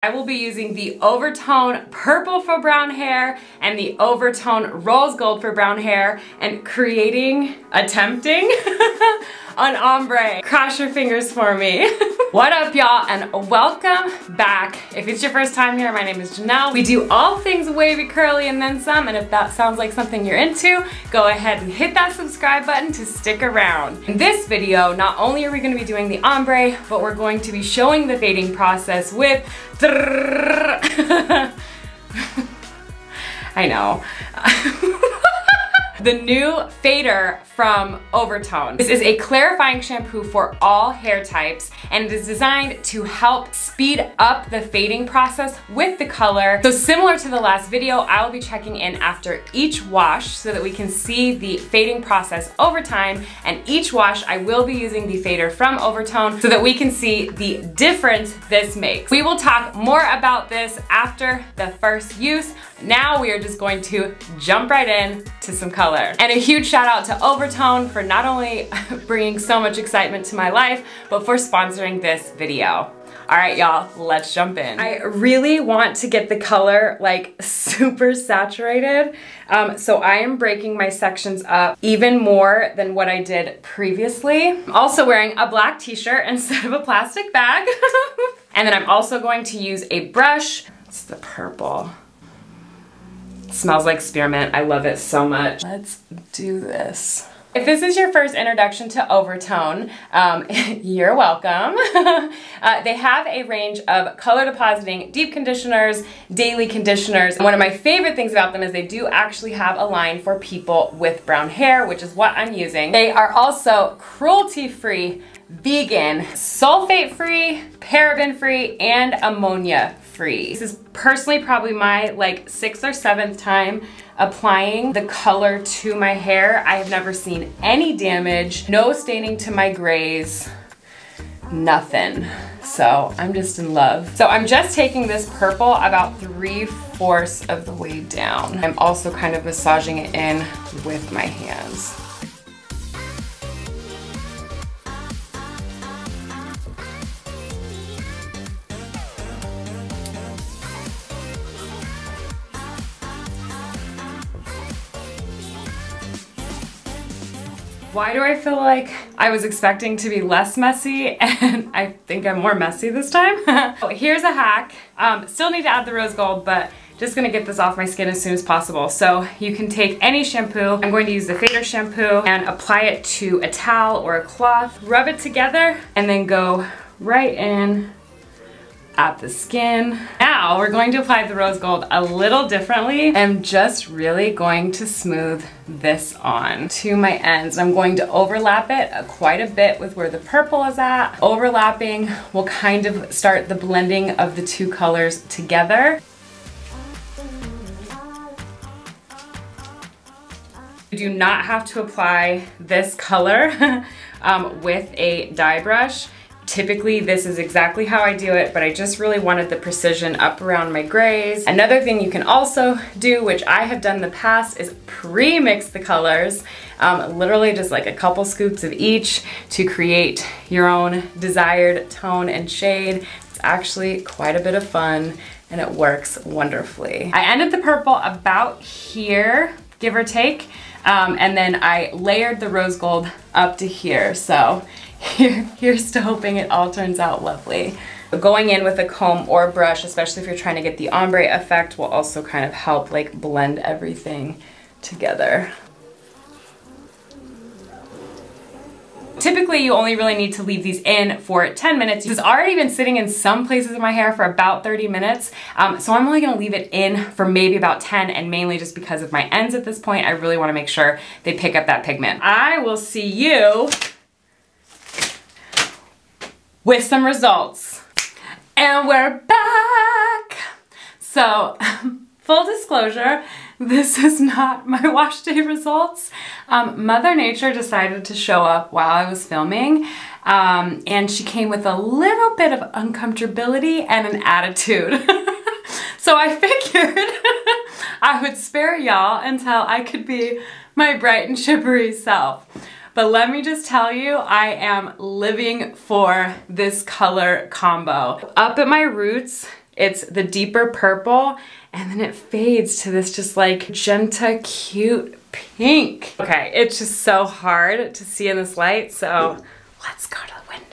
I will be using the oVertone Purple for brown hair and the oVertone Rose Gold for brown hair and attempting an ombre. Cross your fingers for me. What up, y'all, and welcome back. If it's your first time here, my name is Jannelle. We do all things wavy, curly, and then some, and if that sounds like something you're into, go ahead and hit that subscribe button to stick around. In this video, not only are we going to be doing the ombre, but we're going to be showing the fading process with I know. The new fader from oVertone. This is a clarifying shampoo for all hair types, and it is designed to help speed up the fading process with the color. So similar to the last video, I will be checking in after each wash so that we can see the fading process over time, and each wash I will be using the fader from oVertone so that we can see the difference this makes. We will talk more about this after the first use. Now we are just going to jump right in to some color. And a huge shout out to oVertone for not only bringing so much excitement to my life, but for sponsoring this video. All right, y'all, let's jump in. I really want to get the color like super saturated. So I am breaking my sections up even more than what I did previously. I'm also wearing a black t-shirt instead of a plastic bag. And then I'm also going to use a brush. It's the purple. Smells like spearmint. I love it so much. Let's do this. If this is your first introduction to oVertone, you're welcome. They have a range of color depositing deep conditioners, daily conditioners. And one of my favorite things about them is they do actually have a line for people with brown hair, which is what I'm using. They are also cruelty-free, vegan, sulfate-free, paraben-free, and ammonia-free. This is personally probably my like 6th or 7th time applying the color to my hair. I have never seen any damage, no staining to my grays, nothing. So I'm just in love. So I'm just taking this purple about 3/4 of the way down. I'm also kind of massaging it in with my hands. Why do I feel like I was expecting to be less messy, and I think I'm more messy this time? Oh, here's a hack. Still need to add the rose gold, but just gonna get this off my skin as soon as possible. So you can take any shampoo. I'm going to use the fader shampoo and apply it to a towel or a cloth, rub it together, and then go right in at the skin. Now we're going to apply the rose gold a little differently. I'm just really going to smooth this on to my ends. I'm going to overlap it quite a bit with where the purple is at. Overlapping will kind of start the blending of the two colors together. You do not have to apply this color with a dye brush. Typically, this is exactly how I do it, but I just really wanted the precision up around my grays. Another thing you can also do, which I have done in the past, is pre-mix the colors. Literally just like a couple scoops of each to create your own desired tone and shade. It's actually quite a bit of fun, and it works wonderfully. I ended the purple about here, give or take, and then I layered the rose gold up to here. So here's to hoping it all turns out lovely. Going in with a comb or brush, especially if you're trying to get the ombre effect, will also kind of help like blend everything together. Typically, you only really need to leave these in for 10 minutes. This has already been sitting in some places of my hair for about 30 minutes, so I'm only gonna leave it in for maybe about 10, and mainly just because of my ends at this point, I really wanna make sure they pick up that pigment. I will see you with some results. And we're back! So, full disclosure, this is not my wash day results. Mother Nature decided to show up while I was filming, and she came with a little bit of uncomfortability and an attitude. So I figured I would spare y'all until I could be my bright and chippery self. But let me just tell you, I am living for this color combo. Up at my roots, It's the deeper purple, and then it fades to this just like magenta cute pink. Okay, it's just so hard to see in this light, so let's go to the window.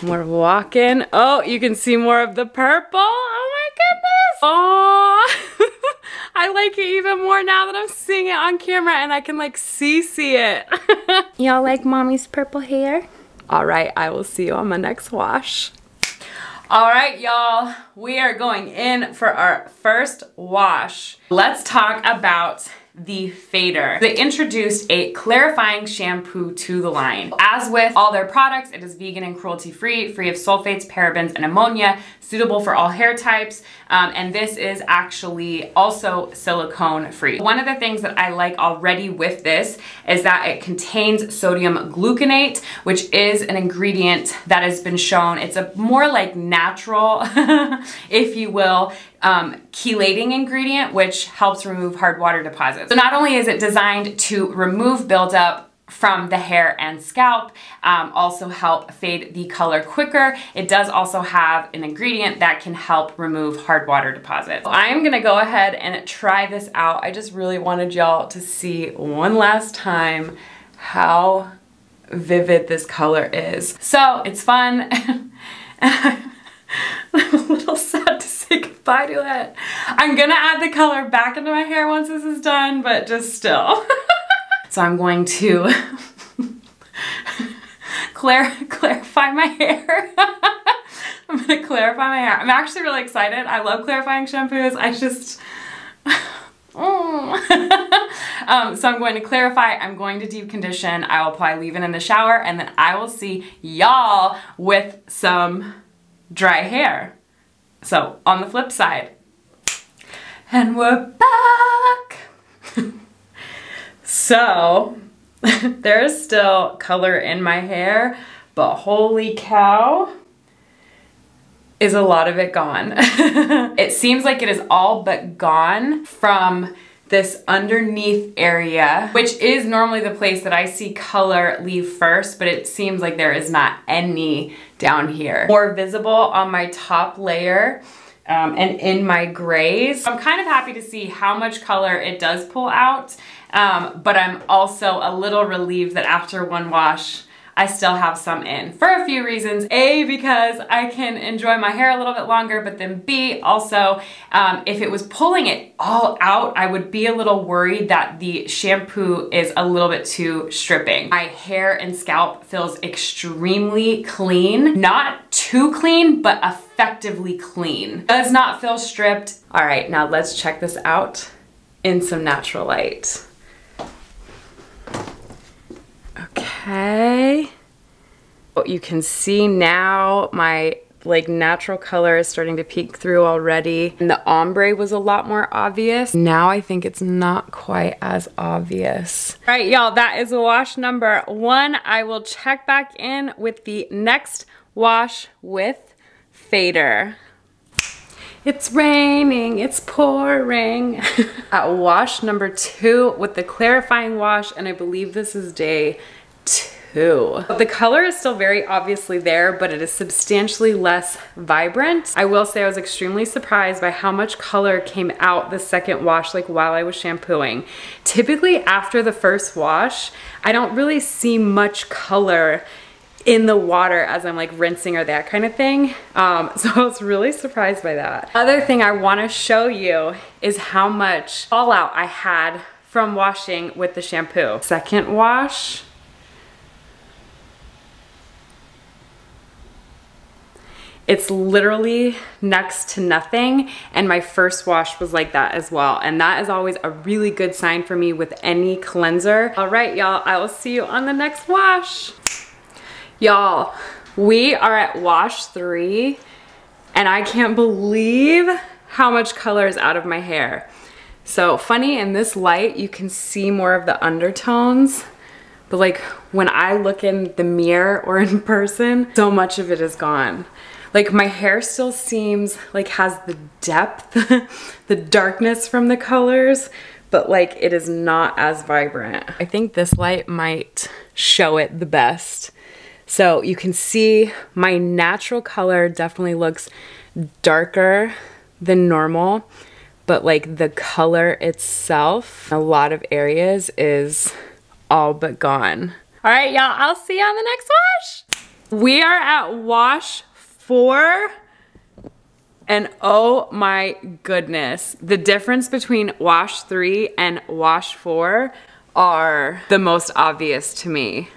We're walking. Oh, you can see more of the purple. Oh my goodness. Oh, I like it even more now that I'm seeing it on camera and I can like see it. Y'all like mommy's purple hair? All right, I will see you on my next wash. All right, y'all, we are going in for our first wash. Let's talk about the fader. They introduced a clarifying shampoo to the line. As with all their products, it is vegan and cruelty-free, free of sulfates, parabens, and ammonia, suitable for all hair types, and this is actually also silicone-free. One of the things that I like already with this is that it contains sodium gluconate, which is an ingredient that has been shown. It's a more like natural, if you will, chelating ingredient, which helps remove hard water deposits. So not only is it designed to remove buildup from the hair and scalp, also help fade the color quicker, it does also have an ingredient that can help remove hard water deposits. So I'm gonna go ahead and try this out. I just really wanted y'all to see one last time how vivid this color is. So it's fun. I'm a little sad to say goodbye to it. I'm gonna add the color back into my hair once this is done, but just still. So I'm going to clarify my hair. I'm gonna clarify my hair. I'm actually really excited. I love clarifying shampoos. I just, so I'm going to clarify, I'm going to deep condition. I will probably leave it in the shower, and then I will see y'all with some dry hair. So on the flip side, and we're back. So there is still color in my hair, but holy cow, is a lot of it gone. It seems like it is all but gone from this underneath area, which is normally the place that I see color leave first, but it seems like there is not any down here. More visible on my top layer and in my grays. I'm kind of happy to see how much color it does pull out, but I'm also a little relieved that after one wash, I still have some in for a few reasons. A, because I can enjoy my hair a little bit longer, but then B, also, if it was pulling it all out, I would be a little worried that the shampoo is a little bit too stripping. My hair and scalp feels extremely clean. Not too clean, but effectively clean. Does not feel stripped. All right, now let's check this out in some natural light. Okay, what you can see now, my like natural color is starting to peek through already. And the ombre was a lot more obvious. Now I think it's not quite as obvious. All right, y'all, that is wash number 1. I will check back in with the next wash with fader. It's raining, it's pouring. At wash number 2 with the clarifying wash, and I believe this is day 2. The color is still very obviously there, but it is substantially less vibrant. I will say I was extremely surprised by how much color came out the second wash, like while I was shampooing. Typically after the first wash, I don't really see much color in the water as I'm like rinsing or that kind of thing. So I was really surprised by that. Other thing I wanna show you is how much fallout I had from washing with the shampoo. Second wash, it's literally next to nothing, and my first wash was like that as well. And that is always a really good sign for me with any cleanser. All right, y'all, I will see you on the next wash. Y'all, we are at wash 3, and I can't believe how much color is out of my hair. So funny, in this light, you can see more of the undertones, but like when I look in the mirror or in person, so much of it is gone. Like my hair still seems like has the depth, the darkness from the colors, but like it is not as vibrant. I think this light might show it the best. So you can see my natural color definitely looks darker than normal, but like the color itself, a lot of areas is all but gone. All right, y'all, I'll see you on the next wash. We are at wash 4. And oh my goodness, the difference between wash 3 and wash 4 are the most obvious to me.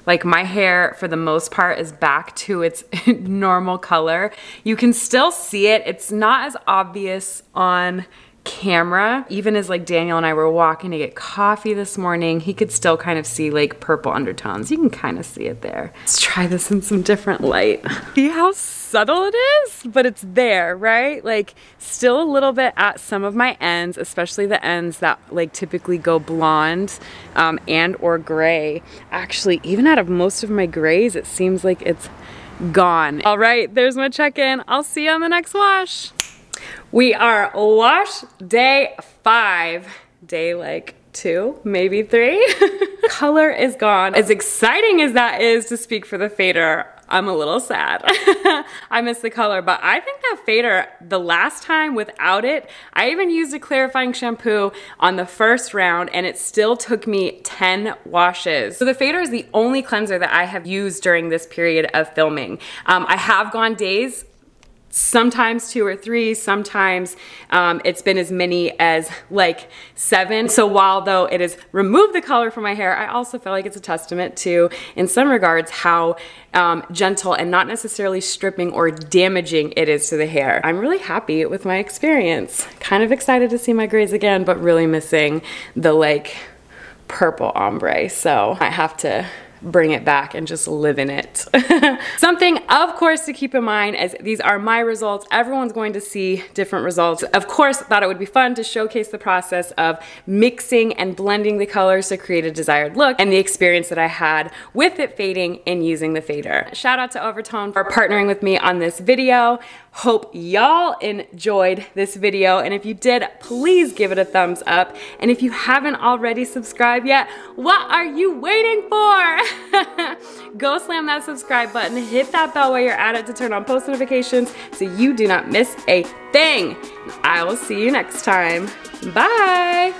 Like my hair, for the most part, is back to its normal color. You can still see it. It's not as obvious on camera. Even as like Daniel and I were walking to get coffee this morning, he could still kind of see like purple undertones. You can kind of see it there. Let's try this in some different light. See how subtle it is? But it's there, right? Like still a little bit at some of my ends, especially the ends that like typically go blonde and or gray. Actually, even out of most of my grays, it seems like it's gone. All right, there's my check-in. I'll see you on the next wash. We are wash day 5, day like 2, maybe 3. Color is gone. As exciting as that is to speak for the fader, I'm a little sad. I miss the color, but I think that fader, the last time without it, I even used a clarifying shampoo on the first round and it still took me 10 washes. So the fader is the only cleanser that I have used during this period of filming. I have gone days, sometimes 2 or 3, sometimes it's been as many as like 7. So while though it has removed the color from my hair, I also feel like it's a testament to, in some regards, how gentle and not necessarily stripping or damaging it is to the hair. I'm really happy with my experience. Kind of excited to see my grays again, but really missing the like purple ombre. So I have to bring it back and just live in it. Something, of course, to keep in mind as these are my results. Everyone's going to see different results. Of course, thought it would be fun to showcase the process of mixing and blending the colors to create a desired look and the experience that I had with it fading and using the fader. Shout out to oVertone for partnering with me on this video. Hope y'all enjoyed this video, and if you did, please give it a thumbs up. And if you haven't already subscribed yet, what are you waiting for? Go slam that subscribe button, hit that bell while you're at it to turn on post notifications so you do not miss a thing. I will see you next time. Bye.